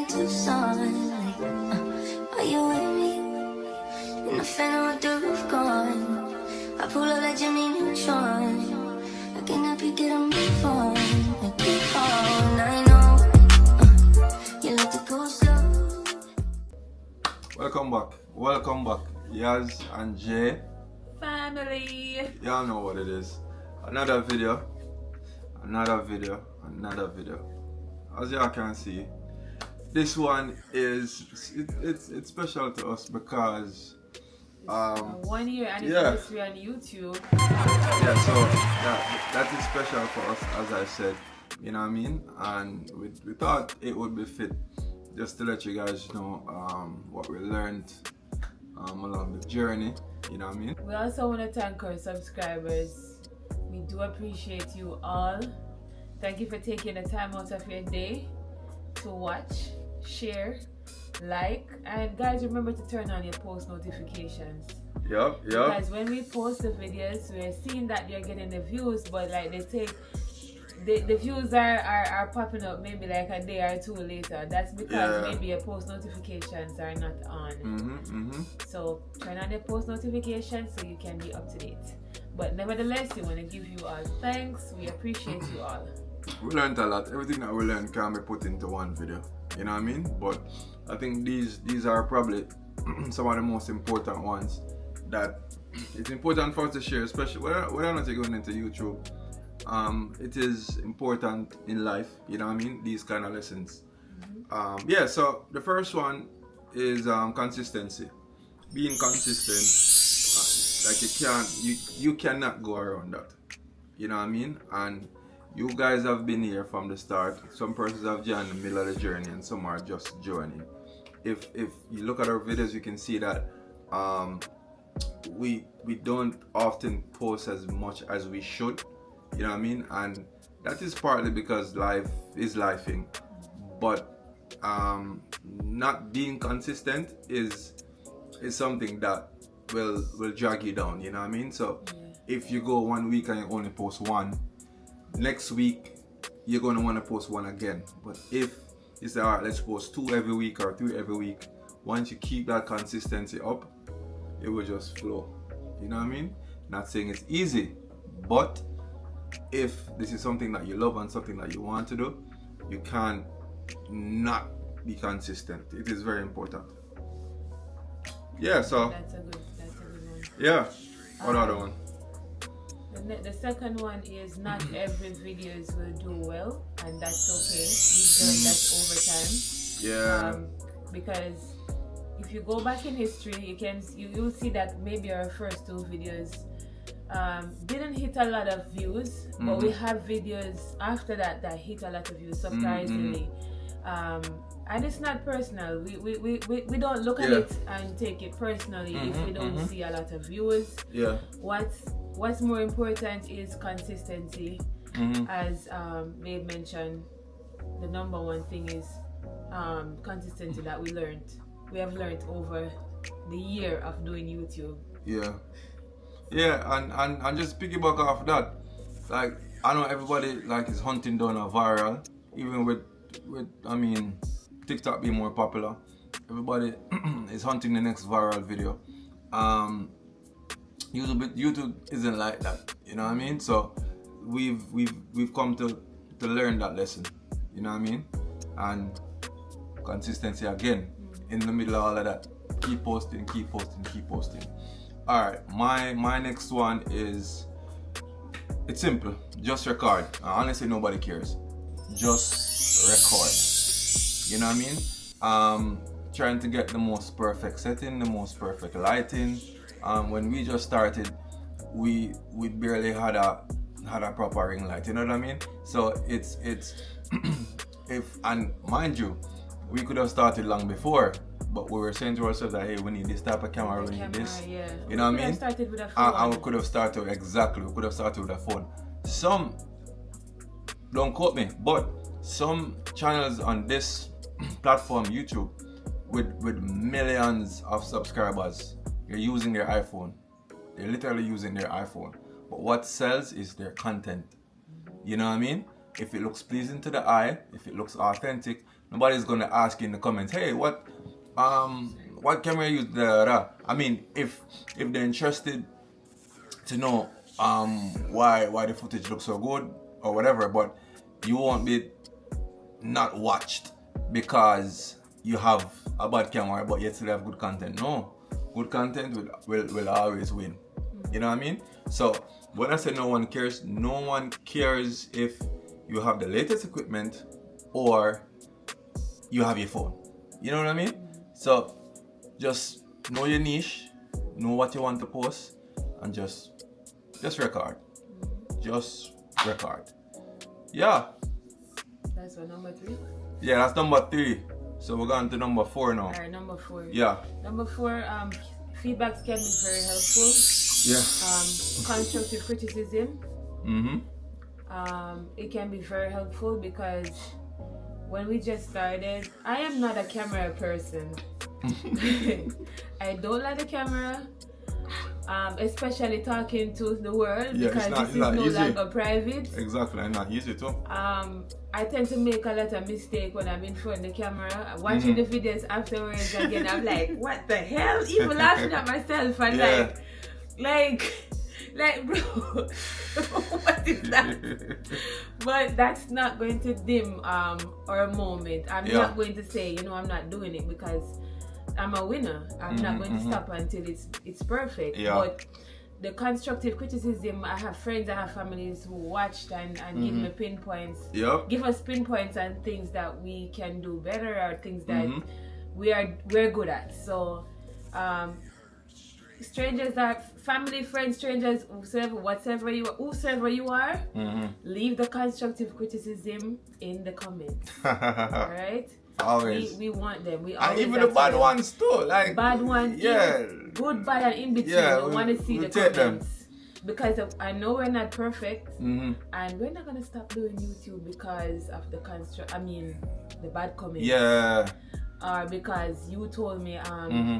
in Tucson. Like, are you with me? In the phantom with the roof gone. I pull up like Jimmy Neutron. I cannot be getting me fun. I keep on, I know. You like to go slow. Welcome back, Yaz and Jay. Family. Y'all know what it is. Another video. As y'all can see, this one is it's special to us because 1 year anniversary on YouTube. Yeah, so that is special for us, as I said, you know what I mean? And we thought it would be fit just to let you guys know what we learned along the journey, you know what I mean? We also want to thank our subscribers. We do appreciate you all. Thank you for taking the time out of your day to watch, share, like, and guys, remember to turn on your post notifications. Yep. Because when we post the videos, we're seeing that they're getting the views, but like they say, the views are popping up maybe like a day or two later. That's because maybe your post notifications are not on. So turn on your post notifications so you can be up to date. But nevertheless, we want to give you all thanks. We appreciate you all. We learned a lot. Everything that we learned can be put into one video, you know what I mean? But I think these are probably some of the most important ones that it's important for us to share, especially we're not going into YouTube. It is important in life, you know what I mean? These kind of lessons. So the first one is consistency. Being consistent, like you cannot go around that, you know what I mean? And you guys have been here from the start. Some persons have joined in the middle of the journey and some are just joining. If you look at our videos, you can see that we don't often post as much as we should, you know what I mean? And that is partly because life is lifing, but not being consistent is something that will drag you down, you know what I mean? So if you go 1 week and you only post one, next week you're going to want to post one again. But if you say, alright, let's post 2 every week or 3 every week, once you keep that consistency up, it will just flow, you know what I mean? Not saying it's easy, but if this is something that you love and something that you want to do, you can't not be consistent. It is very important. So That's a good one. What other one? The second one is not every videos will do well, and that's okay. We've learned that over time. Because if you go back in history, you'll see that maybe our first 2 videos didn't hit a lot of views, but we have videos after that hit a lot of views, surprisingly. And it's not personal. We don't look at it and take it personally if we don't see a lot of views. What's more important is consistency. As Babe mentioned, the number one thing is consistency that we have learned over the year of doing YouTube. And just piggyback off that, like I know everybody like is hunting down a viral, even with I mean TikTok being more popular. Everybody is hunting the next viral video. YouTube isn't like that, you know what I mean? So we've come to learn that lesson, you know what I mean? And consistency again in the middle of all of that. Keep posting. Alright, my next one is, it's simple. Just record. Honestly, nobody cares. Just record. You know what I mean? Trying to get the most perfect setting, the most perfect lighting. When we just started, we barely had a proper ring light. You know what I mean? So it's and mind you, we could have started long before. But we were saying to ourselves that, hey, we need this type of camera, we need this. You know what I mean? Started with a phone. And we could have started, we could have started with a phone. Some, don't quote me, but some channels on this platform, YouTube, with millions of subscribers, they're using their iPhone. They're literally using their iPhone. But what sells is their content. You know what I mean? if it looks pleasing to the eye, if it looks authentic, nobody's gonna ask you in the comments, hey, what camera you use? I mean, if they're interested to know why the footage looks so good or whatever, but you won't be not watched because you have a bad camera but yet still have good content. No, good content will always win. You know what I mean? So when I say no one cares if you have the latest equipment or you have your phone. You know what I mean? So just know your niche, know what you want to post, and just record. Just record. Yeah. That's what, number 3? Yeah, that's number 3. So we're going to number 4 now. Alright, number 4. Yeah. Number 4, feedbacks can be very helpful. Yeah. Constructive criticism. Mm-hmm. It can be very helpful because when we just started, I am not a camera person. I don't like the camera. Especially talking to the world, because this is no longer private. Exactly, and not easy too. I tend to make a lot of mistakes when I'm in front of the camera. Watching the videos afterwards again, I'm like, what the hell? Even laughing at myself and like bro, what is that? But that's not going to dim our moment. I'm not going to say, I'm not doing it because I'm a winner. I'm not going to stop until it's perfect. Yeah. But the constructive criticism, I have friends, I have families who watched and give me pinpoints. Yep. Give us pinpoints and things that we can do better or things that we're good at. So strangers are family, friends, strangers, whoever you are, leave the constructive criticism in the comments. Alright? Always. We want them. We and even the bad ones too, like bad ones, good, bad, and in between. Yeah, we want to see the take comments them. because I know we're not perfect, and we're not gonna stop doing YouTube because of the bad comments. Yeah. Or because you told me I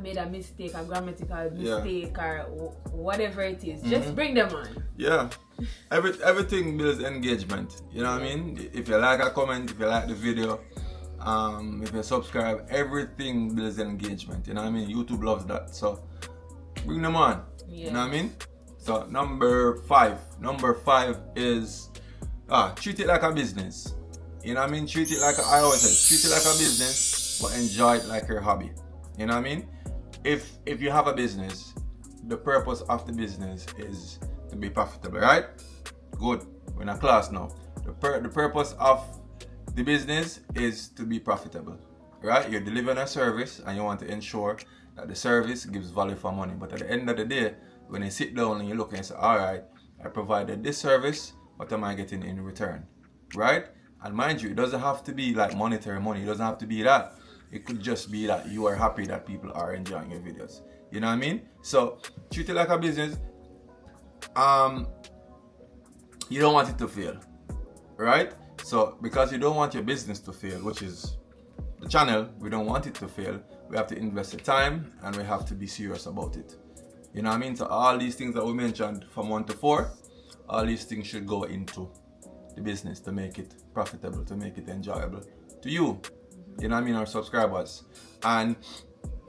made a mistake, a grammatical mistake, or whatever it is. Just bring them on. Yeah. Everything builds engagement. You know what I mean? If you like a comment, if you like the video, if you subscribe, everything builds engagement. You know what I mean? YouTube loves that. So bring them on. Yeah. You know what I mean? So number 5 is treat it like a business. You know what I mean? I always say, treat it like a business, but enjoy it like your hobby. You know what I mean? If you have a business, the purpose of the business is to be profitable, right? Good. We're in a class now. The purpose of the business is to be profitable, right? You're delivering a service and you want to ensure that the service gives value for money. But at the end of the day, when you sit down and you look and say, all right, I provided this service, what am I getting in return, right? And mind you, it doesn't have to be like monetary money. It doesn't have to be that. It could just be that you are happy that people are enjoying your videos. You know what I mean? So treat it like a business. You don't want it to fail, right? So because you don't want your business to fail, which is the channel, we don't want it to fail. We have to invest the time and we have to be serious about it. You know what I mean? So all these things that we mentioned from 1 to 4, all these things should go into the business to make it profitable, to make it enjoyable to you. You know what I mean? Our subscribers. And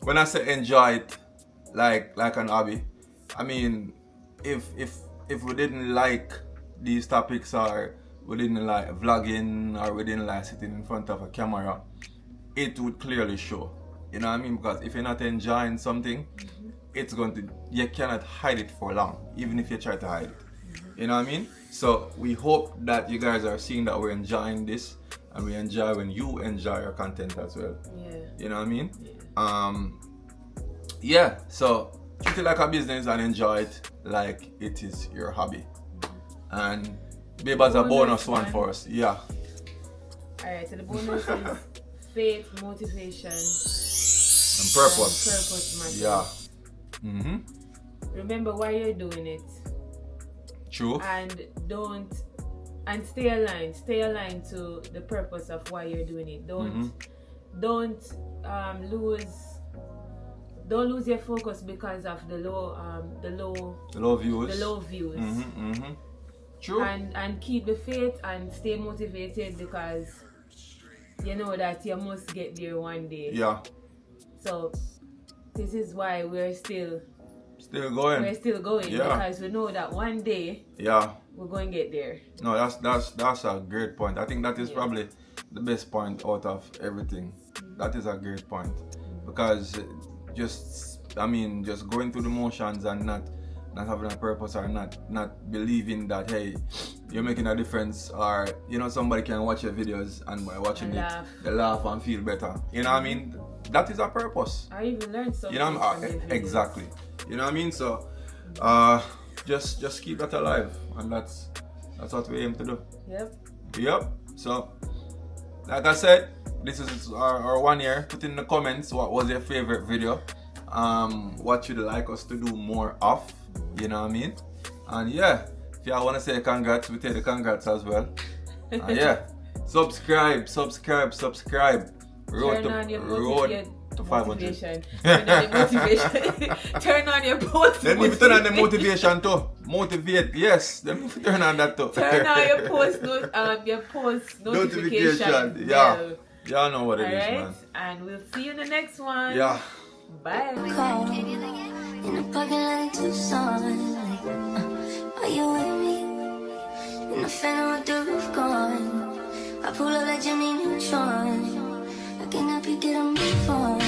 when I say enjoy it like an hobby, I mean if we didn't like these topics, or we didn't like vlogging, or we didn't like sitting in front of a camera, it would clearly show. You know what I mean? Because if you're not enjoying something, you cannot hide it for long, even if you try to hide it. You know what I mean? So we hope that you guys are seeing that we're enjoying this, and we enjoy when you enjoy our content as well. Yeah. You know what I mean? Yeah. So treat it like a business and enjoy it like it is your hobby. And babe as a bonus one for us. Yeah. Alright, so the bonus is faith, motivation, and purpose. Yeah. Remember why you're doing it. True. And stay aligned to the purpose of why you're doing it. Don't lose your focus because of the low views. True. And keep the faith and stay motivated, because you know that you must get there one day. Yeah. So this is why we're still going. We're still going, Yeah. because we know that one day we're going to get there. No, that's a great point. I think that is probably the best point out of everything. That is a great point, because just going through the motions and not having a purpose, or not believing that, hey, you're making a difference, or somebody can watch your videos and by watching it they laugh and feel better. You know what I mean? That is a purpose. I even learned something. Exactly. You know what I mean? So just keep that alive, and that's what we aim to do. Yep. So like I said, this is our 1 year. Put in the comments what was your favorite video, what you'd like us to do more of, you know what I mean? And yeah, if y'all want to say congrats, we take the congrats as well. Subscribe. Turn on your motivation. Turn on your post. Then we turn on the motivation too. Motivate, yes. Then we turn on that too. Turn on your post notification. Yeah. Y'all know what it is, man. And we'll see you in the next one. Yeah. Bye. In the parking lot in Tucson, are you with me? In the phantom with the roof gone, I pull up like Jimmy Neutron. I cannot be getting me far.